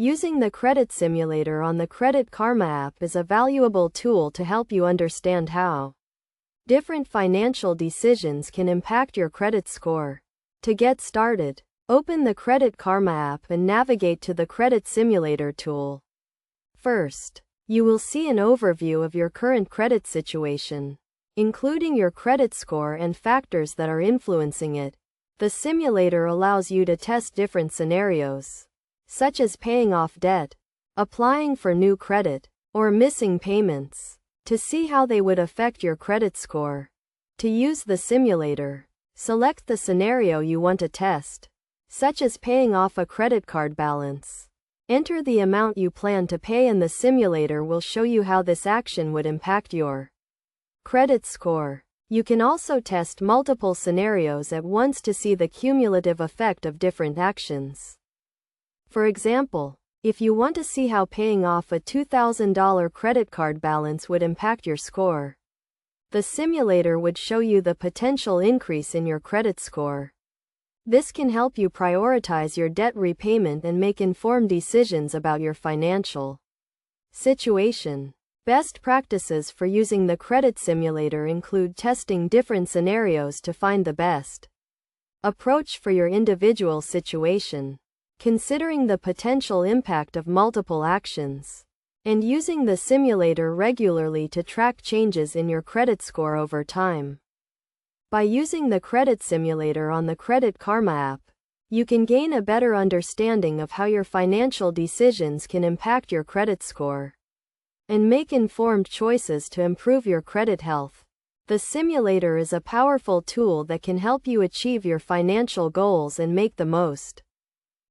Using the credit simulator on the Credit Karma app is a valuable tool to help you understand how different financial decisions can impact your credit score. To get started, open the Credit Karma app and navigate to the Credit Simulator tool. First, you will see an overview of your current credit situation, including your credit score and factors that are influencing it. The simulator allows you to test different scenarios, such as paying off debt, applying for new credit, or missing payments, to see how they would affect your credit score. To use the simulator, select the scenario you want to test, such as paying off a credit card balance. Enter the amount you plan to pay and the simulator will show you how this action would impact your credit score. You can also test multiple scenarios at once to see the cumulative effect of different actions. For example, if you want to see how paying off a $2,000 credit card balance would impact your score, the simulator would show you the potential increase in your credit score. This can help you prioritize your debt repayment and make informed decisions about your financial situation. Best practices for using the credit simulator include testing different scenarios to find the best approach for your individual situation, considering the potential impact of multiple actions, and using the simulator regularly to track changes in your credit score over time. By using the credit simulator on the Credit Karma app, you can gain a better understanding of how your financial decisions can impact your credit score and make informed choices to improve your credit health. The simulator is a powerful tool that can help you achieve your financial goals and make the most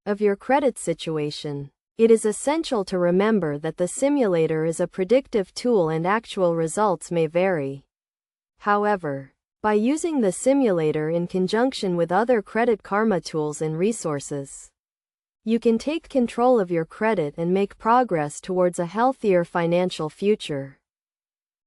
of your credit situation. It is essential to remember that the simulator is a predictive tool and actual results may vary. However, by using the simulator in conjunction with other Credit Karma tools and resources, you can take control of your credit and make progress towards a healthier financial future.